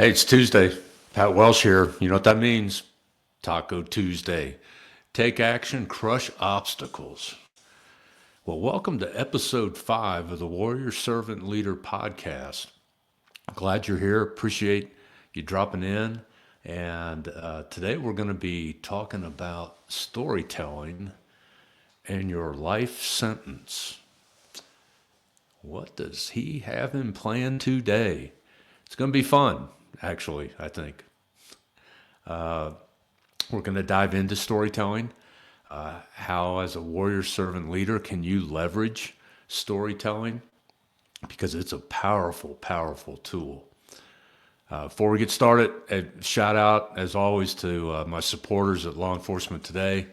Hey, it's Tuesday. Pat Welsh here. You know what that means? Taco Tuesday. Take action, crush obstacles. Well, welcome to episode 5 of the Warrior Servant Leader podcast. Glad you're here. Appreciate you dropping in. And today we're going to be talking about storytelling and your life sentence. What does he have in plan today? It's going to be fun, actually, I think. We're going to dive into storytelling. How, as a warrior servant leader, can you leverage storytelling? Because it's a powerful, powerful tool. Before we get started, a shout out, as always, to my supporters at Law Enforcement Today,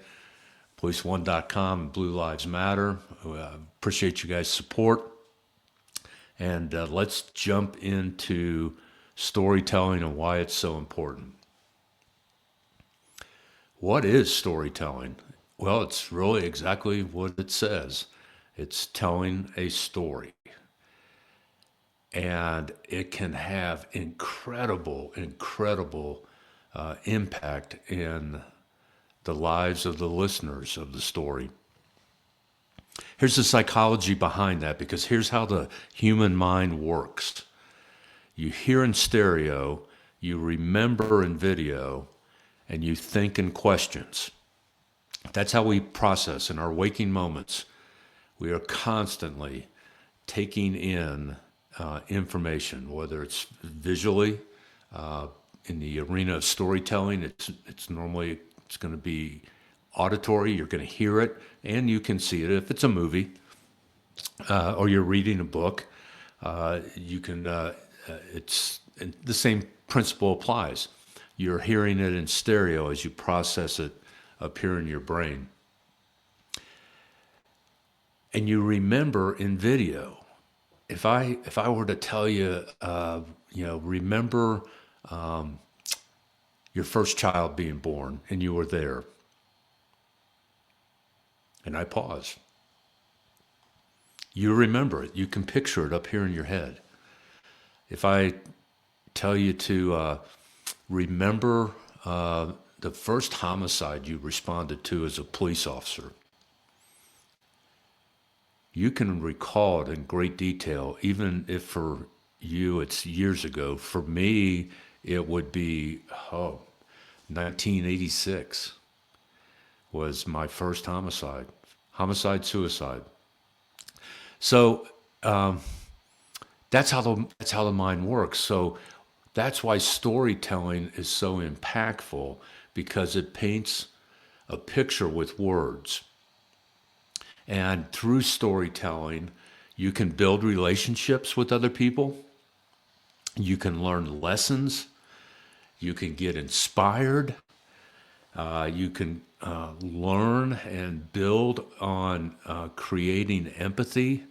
policeone.com, and Blue Lives Matter. Appreciate you guys' support. And let's jump into storytelling and why it's so important. What is storytelling? Well, it's really exactly what it says. It's telling a story. And it can have incredible, incredible impact in the lives of the listeners of the story. Here's the psychology behind that, because here's how the human mind works. You hear in stereo, you remember in video, and you think in questions. That's how we process in our waking moments. We are constantly taking in information, whether it's visually, in the arena of storytelling. It's normally it's going to be auditory. You're going to hear it, and you can see it if it's a movie or you're reading a book. You can. It's the same principle applies. You're hearing it in stereo as you process it up here in your brain. And you remember in video. If I were to tell you, remember your first child being born and you were there, and I pause. You remember it. You can picture it up here in your head. If I tell you to remember the first homicide you responded to as a police officer, you can recall it in great detail, even if for you it's years ago. For me, it would be, 1986 was my first suicide. So that's how the mind works. So that's why storytelling is so impactful, because it paints a picture with words. And through storytelling, you can build relationships with other people. You can learn lessons. You can get inspired. You can learn and build on creating empathy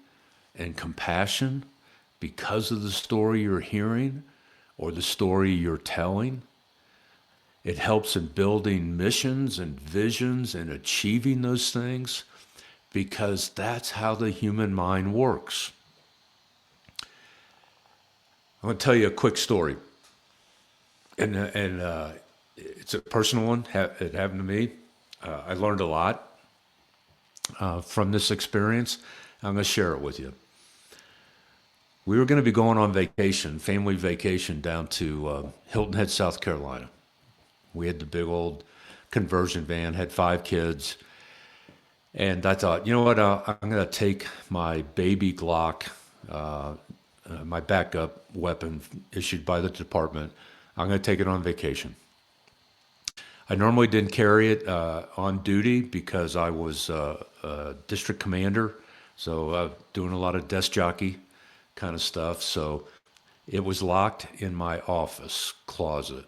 and compassion because of the story you're hearing or the story you're telling. It helps in building missions and visions and achieving those things, because that's how the human mind works. I'm going to tell you a quick story, and it's a personal one. It happened to me. I learned a lot from this experience. I'm going to share it with you. We were going to be going on vacation, family vacation, down to Hilton Head, South Carolina. We had the big old conversion van, had 5 kids. And I thought, you know what, I'm going to take my baby Glock, my backup weapon issued by the department. I'm going to take it on vacation. I normally didn't carry it on duty because I was a district commander, so doing a lot of desk jockey kind of stuff. So it was locked in my office closet.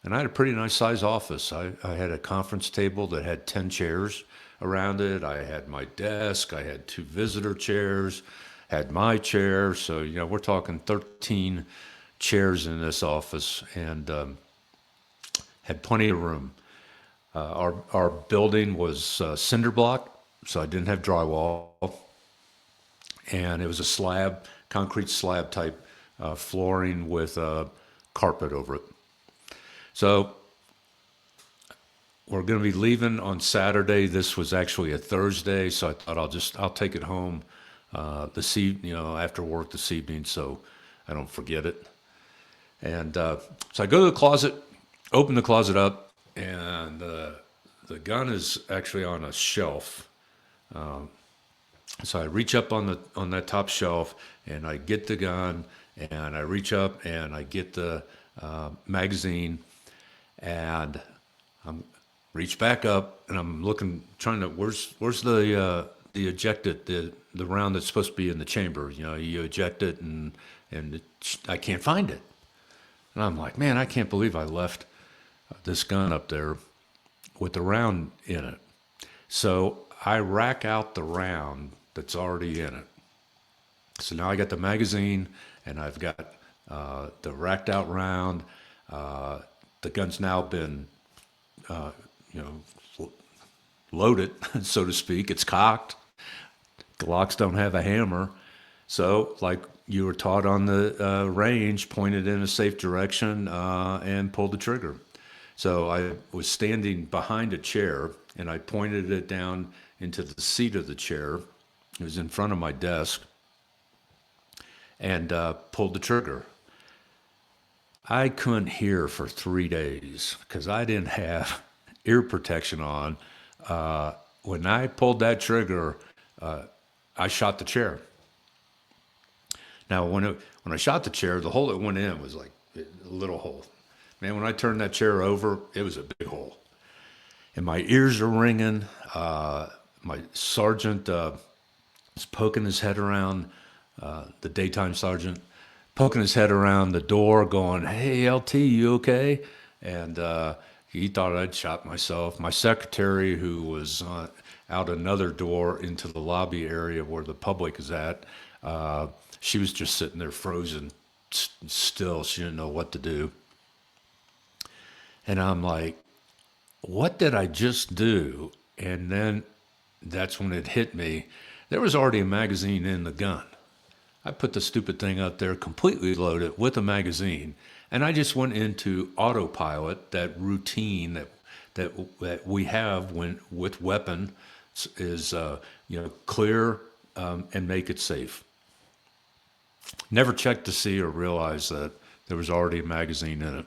And I had a pretty nice size office. I had a conference table that had 10 chairs around it. I had my desk. I had 2 visitor chairs, had my chair. So, we're talking 13 chairs in this office, and had plenty of room. Our building was cinder block, so I didn't have drywall. And it was a slab, concrete slab type flooring with carpet over it. So we're going to be leaving on Saturday. This was actually a Thursday, so I thought I'll take it home this evening, after work this evening, so I don't forget it. And so I go to the closet, open the closet up, and the gun is actually on a shelf. So I reach up on that top shelf, and I get the gun, and I reach up and I get the magazine, and I'm reach back up, and I'm looking, trying to where's the ejected, the round that's supposed to be in the chamber. You eject it, and I can't find it. And I'm like, man, I can't believe I left this gun up there with the round in it. So I rack out the round that's already in it. So now I got the magazine, and I've got the racked out round. The gun's now been, loaded, so to speak. It's cocked. Glocks don't have a hammer. So, like you were taught on the range, pointed in a safe direction and pulled the trigger. So I was standing behind a chair, and I pointed it down into the seat of the chair. It was in front of my desk, and pulled the trigger. I couldn't hear for 3 days because I didn't have ear protection on. When I pulled that trigger, I shot the chair. Now, when I shot the chair, the hole that went in was like a little hole. Man, when I turned that chair over, it was a big hole. And my ears are ringing. My sergeant is poking his head around, the daytime sergeant, poking his head around the door going, "Hey, LT, you okay?" And he thought I'd shot myself. My secretary, who was out another door into the lobby area where the public is at, she was just sitting there frozen still. She didn't know what to do. And I'm like, what did I just do? And then that's when it hit me. There was already a magazine in the gun. I put the stupid thing out there completely loaded with a magazine, and I just went into autopilot. That routine that we have when with weapon is clear and make it safe. Never checked to see or realize that there was already a magazine in it.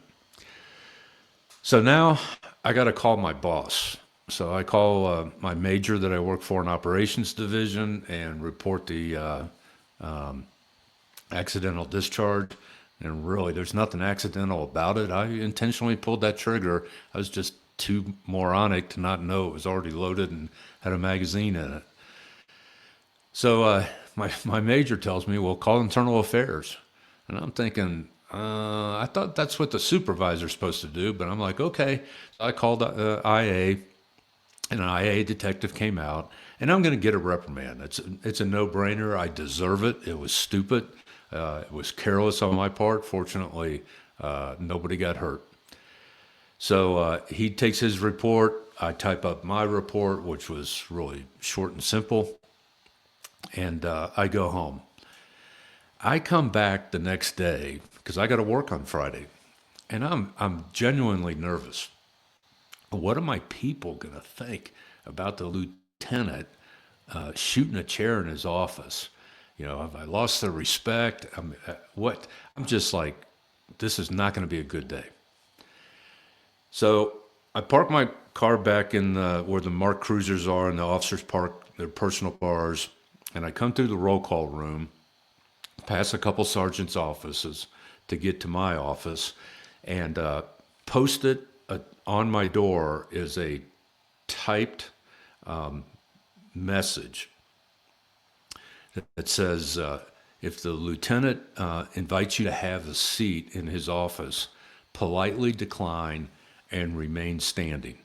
So now I got to call my boss. So I call my major that I work for in operations division and report the accidental discharge. And really, there's nothing accidental about it. I intentionally pulled that trigger. I was just too moronic to not know it was already loaded and had a magazine in it. So my major tells me, well, call internal affairs. And I'm thinking, I thought that's what the supervisor's supposed to do, but I'm like, okay. So I called IA, and an IA detective came out, and I'm going to get a reprimand. It's a no-brainer. I deserve it. It was stupid. It was careless on my part. Fortunately, nobody got hurt. So he takes his report. I type up my report, which was really short and simple, and I go home. I come back the next day because I got to work on Friday, and I'm genuinely nervous. What are my people going to think about the lieutenant shooting a chair in his office? Have I lost their respect? I'm just like, this is not going to be a good day. So I park my car back in where the marked cruisers are, and the officers park their personal cars, and I come through the roll call room, pass a couple sergeants' offices to get to my office, and posted on my door is a typed message that says, if the lieutenant invites you to have a seat in his office, politely decline and remain standing.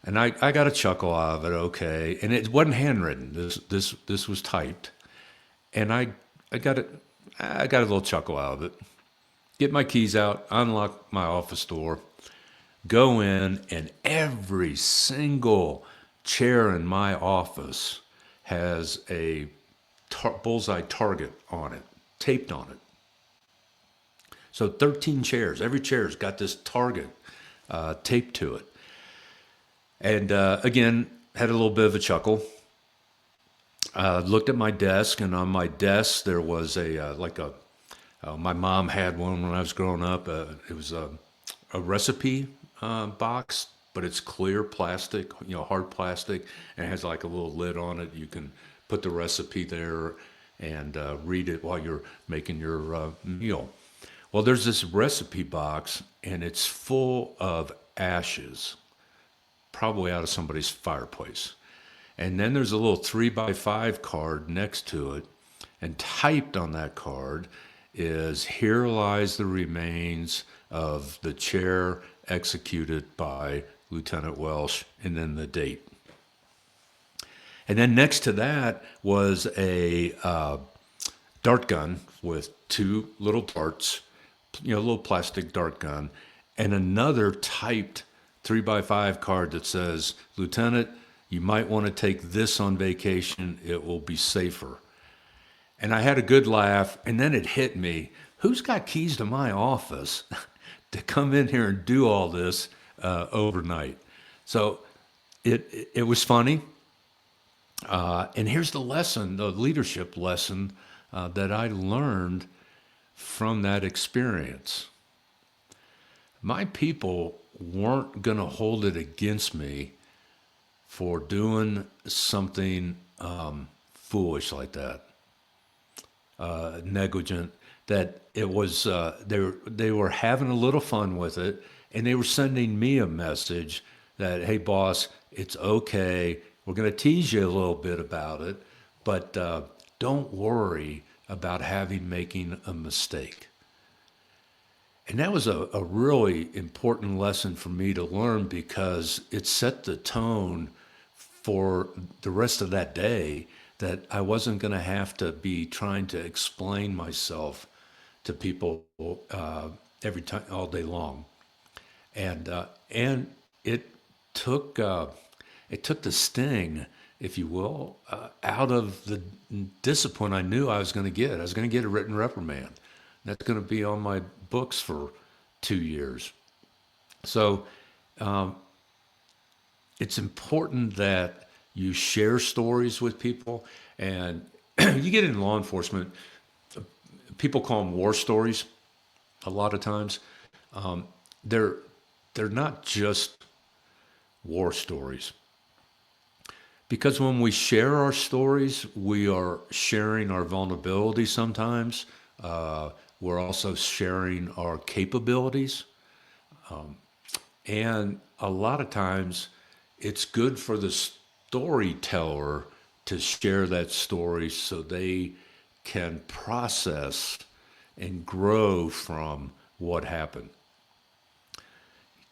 And I got a chuckle out of it, okay. And it wasn't handwritten. This was typed. And I got a little chuckle out of it. Get my keys out, unlock my office door, go in, and every single chair in my office has a bullseye target on it, taped on it. So 13 chairs. Every chair's got this target taped to it. And again, had a little bit of a chuckle. Looked at my desk, and on my desk there was a like a. My mom had one when I was growing up. It was a recipe box, but it's clear plastic, hard plastic, and it has like a little lid on it. You can put the recipe there and read it while you're making your meal. Well, there's this recipe box, and it's full of ashes, probably out of somebody's fireplace. And then there's a little 3x5 card next to it, and typed on that card is "Here lies the remains of the chair executed by Lieutenant Welsh," and then the date. And then next to that was a dart gun with two little darts, a little plastic dart gun, and another typed 3x5 card that says, "Lieutenant, you might want to take this on vacation. It will be safer." And I had a good laugh, and then it hit me. Who's got keys to my office to come in here and do all this overnight? So it was funny. And here's the lesson, the leadership lesson that I learned from that experience. My people weren't going to hold it against me for doing something foolish like that, negligent. That it was they were having a little fun with it, and they were sending me a message that, "Hey, boss, it's okay. We're going to tease you a little bit about it, but don't worry about making a mistake." And that was a really important lesson for me to learn, because it set the tone for the rest of that day, that I wasn't going to have to be trying to explain myself to people every time, all day long. And it took the sting, if you will, out of the discipline I knew I was going to get. I was going to get a written reprimand. That's going to be on my books for 2 years. So it's important that you share stories with people. And you get in law enforcement, people call them war stories a lot of times. They're not just war stories. Because when we share our stories, we are sharing our vulnerability sometimes. We're also sharing our capabilities. And a lot of times, it's good for the storyteller to share that story so they can process and grow from what happened.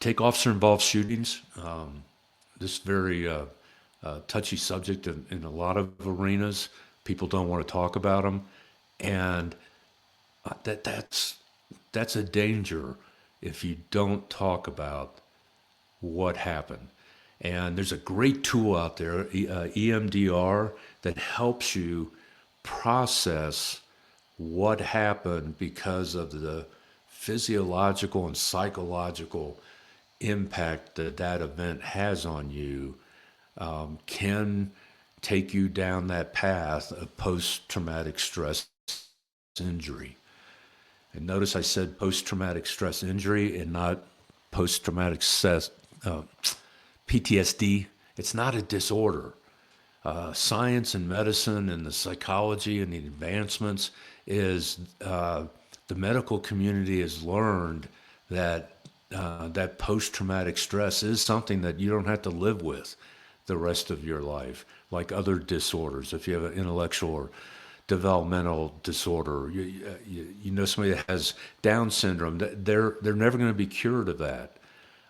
Take officer-involved shootings. This very touchy subject in a lot of arenas. People don't want to talk about them, and that's a danger if you don't talk about what happened. And there's a great tool out there, EMDR, that helps you process what happened because of the physiological and psychological impact that that event has on you, can take you down that path of post-traumatic stress injury. And notice I said post-traumatic stress injury and not post-traumatic stress, PTSD. It's not a disorder. Science and medicine and the psychology and the advancements is the medical community has learned that that post-traumatic stress is something that you don't have to live with the rest of your life, like other disorders. If you have an intellectual or developmental disorder, you know somebody that has Down syndrome, they're never going to be cured of that.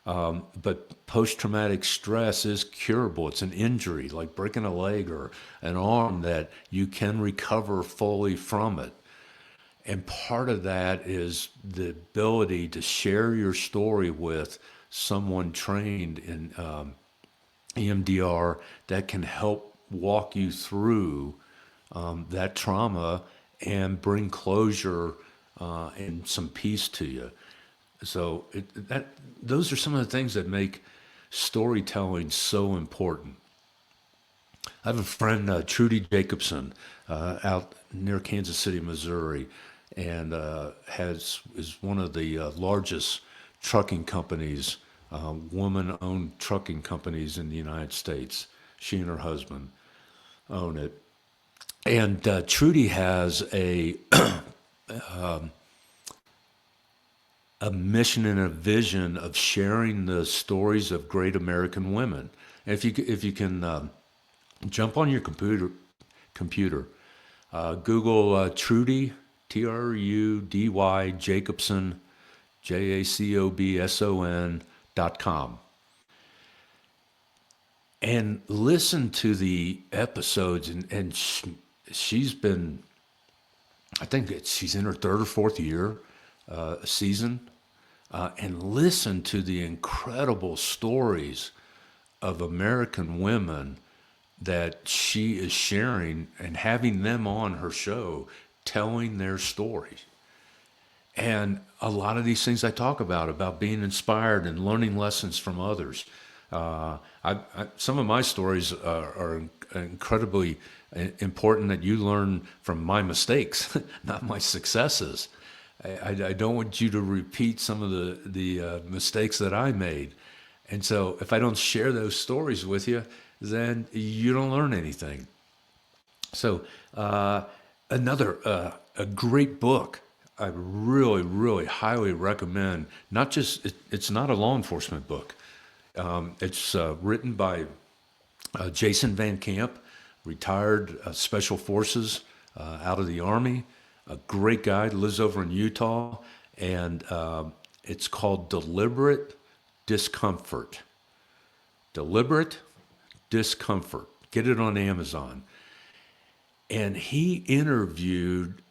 But post-traumatic stress is curable. It's an injury, like breaking a leg or an arm, that you can recover fully from it. And part of that is the ability to share your story with someone trained in EMDR that can help walk you through that trauma and bring closure and some peace to you. So those are some of the things that make storytelling so important. I have a friend, Trudy Jacobson, out near Kansas City, Missouri, and is one of the largest trucking companies, woman-owned trucking companies in the United States. She and her husband own it. And Trudy has a mission and a vision of sharing the stories of great American women. And if you can jump on your computer, Google Trudy, Trudy Jacobson, JACOBSON.com, and listen to the episodes. And she's been, I think she's in her third or fourth year season, and listen to the incredible stories of American women that she is sharing and having them on her show telling their stories. And a lot of these things I talk about being inspired and learning lessons from others. Some of my stories are incredibly important that you learn from my mistakes, not my successes. I don't want you to repeat some of the mistakes that I made. And so if I don't share those stories with you, then you don't learn anything. So a great book I really, really highly recommend. Not just it's not a law enforcement book. It's written by Jason Van Camp, retired Special Forces out of the Army. A great guy, lives over in Utah, and it's called Deliberate Discomfort. Deliberate Discomfort. Get it on Amazon. And he interviewed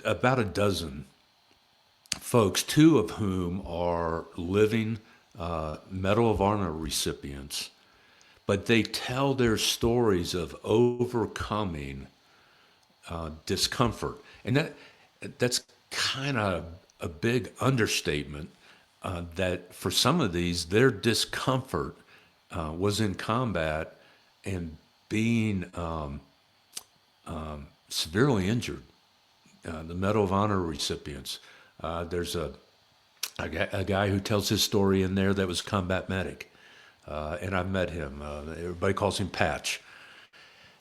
about a dozen folks, two of whom are living Medal of Honor recipients, but they tell their stories of overcoming discomfort. And that's kind of a big understatement, that for some of these, their discomfort was in combat and being severely injured. The Medal of Honor recipients. There's a guy who tells his story in there that was combat medic, and I've met him. Everybody calls him Patch.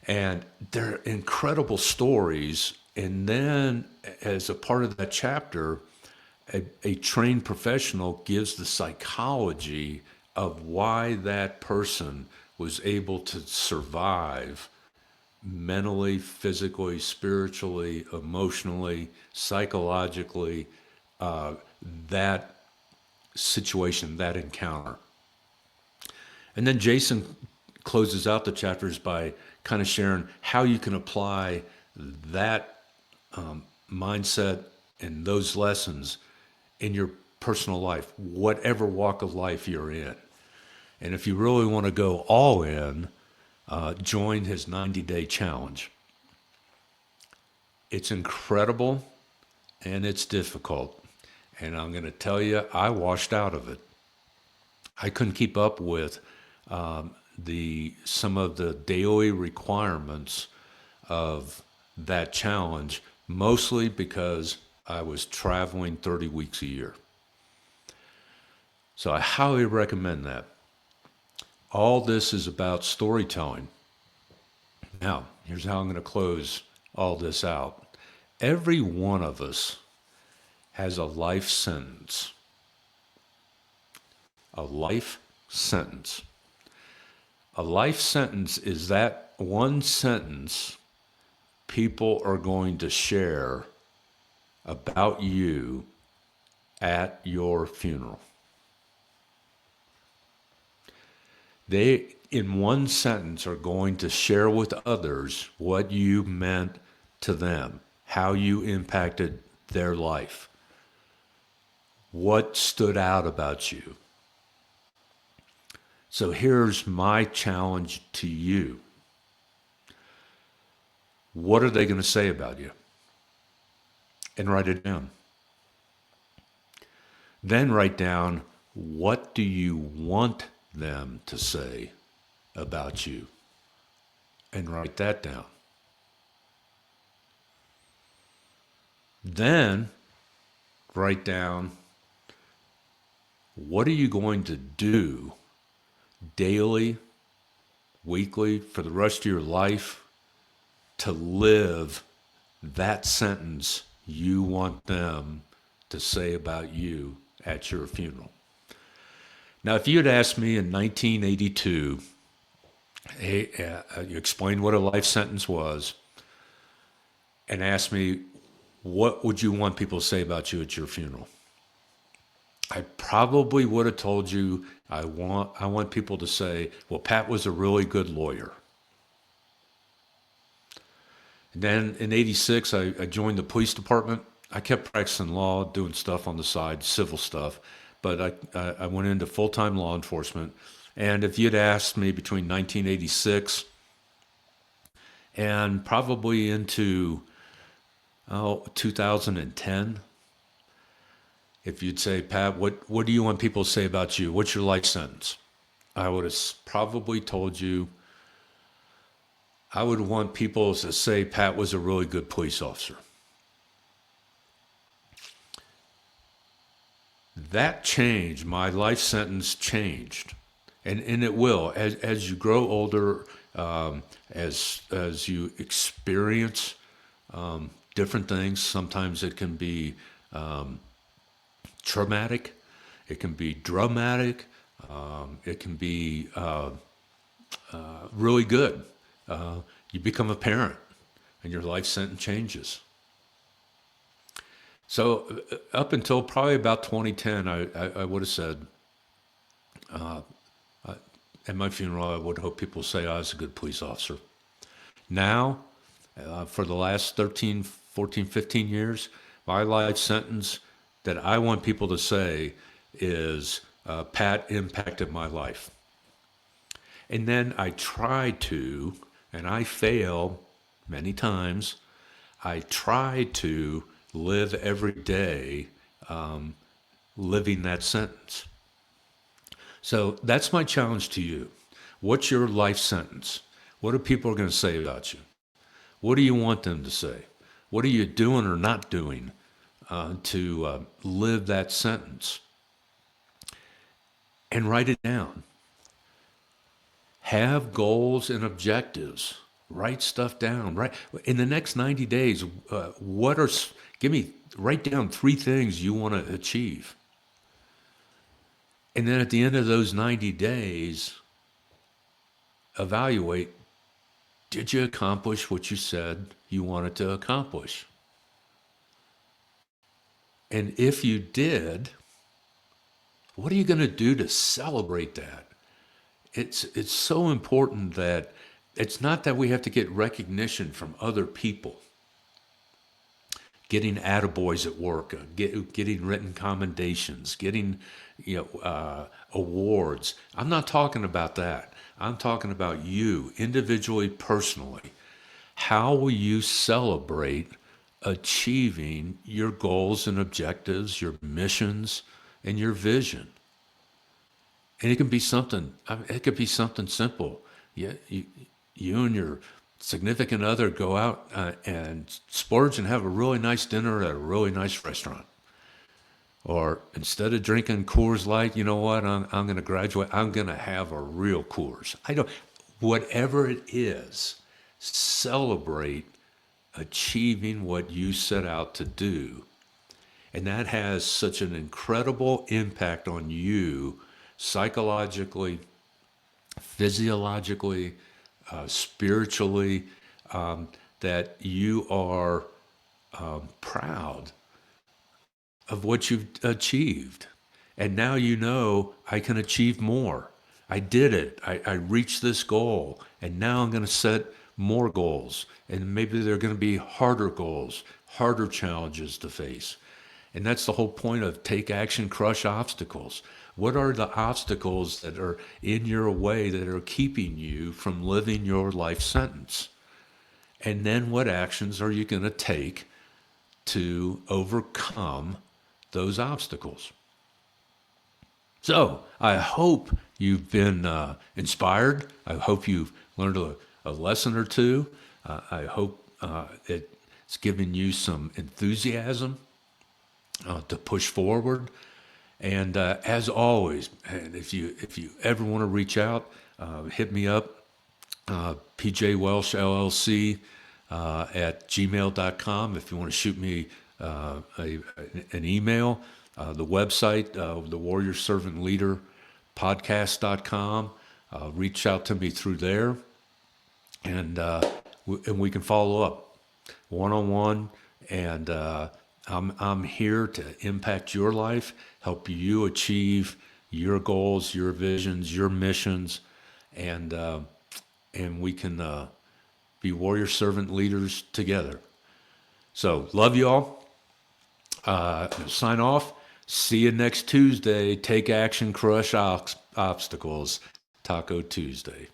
And they're incredible stories. And then, as a part of that chapter, a trained professional gives the psychology of why that person was able to survive mentally, physically, spiritually, emotionally, psychologically, that situation, that encounter. And then Jason closes out the chapters by kind of sharing how you can apply that mindset and those lessons in your personal life, whatever walk of life you're in. And if you really want to go all in, join his 90-day challenge. It's incredible and it's difficult. And I'm going to tell you, I washed out of it. I couldn't keep up with some of the daily requirements of that challenge, mostly because I was traveling 30 weeks a year. So I highly recommend that. All this is about storytelling. Now, here's how I'm going to close all this out. Every one of us has a life sentence. A life sentence. A life sentence is that one sentence people are going to share about you at your funeral. They, in one sentence, are going to share with others what you meant to them, how you impacted their life, what stood out about you. So here's my challenge to you. What are they going to say about you? and write it down. Then write down, what do you want them to say about you? And write that down. Then write down, what are you going to do daily, weekly, for the rest of your life to live that sentence you want them to say about you at your funeral? Now, if you had asked me in 1982, hey, you explained what a life sentence was, and asked me, what would you want people to say about you at your funeral? I probably would have told you, I want people to say, well, Pat was a really good lawyer. And then in '86, I joined the police department. I kept practicing law, doing stuff on the side, civil stuff, but I went into full-time law enforcement. And if you'd asked me between 1986 and probably into 2010, if you'd say, Pat, what do you want people to say about you? What's your life sentence? I would have probably told you, I would want people to say Pat was a really good police officer. That changed. My life sentence changed. And it will. As you grow older, as you experience different things, sometimes it can be traumatic, it can be dramatic, it can be really good. You become a parent and your life sentence changes. So up until probably about 2010, I would have said, at my funeral, I would hope people say I was a good police officer. Now, for the last 13, 14, 15 years, my life sentence that I want people to say is, Pat impacted my life. And then I try to, and I fail many times, I try to live every day living that sentence. So that's my challenge to you. What's your life sentence? What are people going to say about you? What do you want them to say? What are you doing or not doing to live that sentence? And write it down. Have goals and objectives. Write stuff down. Right in the next 90 days. Write down 3 things you want to achieve. And then at the end of those 90 days, evaluate, did you accomplish what you said you wanted to accomplish? And if you did, what are you going to do to celebrate that? It's so important that it's not that we have to get recognition from other people, getting attaboys at work, getting written commendations, getting awards. I'm not talking about that. I'm talking about you individually, personally. How will you celebrate achieving your goals and objectives, your missions, and your vision? And it can be something. It could be something simple. You and your significant other go out and splurge and have a really nice dinner at a really nice restaurant. Or instead of drinking Coors Light, you know what? I'm going to graduate. I'm going to have a real Coors. Whatever it is, celebrate achieving what you set out to do. And that has such an incredible impact on you psychologically, physiologically, spiritually, that you are proud of what you've achieved. And now you know, I can achieve more. I did it. I reached this goal. And now I'm going to set more goals. And maybe they're going to be harder goals, harder challenges to face. And that's the whole point of take action, crush obstacles. What are the obstacles that are in your way that are keeping you from living your life sentence? And then what actions are you going to take to overcome those obstacles. So I hope you've been inspired. I hope you've learned a lesson or two. I hope it's given you some enthusiasm to push forward. And as always, and if you ever want to reach out, hit me up, PJ Welsh LLC at gmail.com. If you want to shoot me an email, the website, the Warrior Servant Leader podcast.com. Reach out to me through there, and we can follow up one-on-one. And I'm here to impact your life, help you achieve your goals, your visions, your missions, and we can be warrior servant leaders together. So love you all. Sign off. See you next Tuesday. Take action, crush obstacles. Taco Tuesday.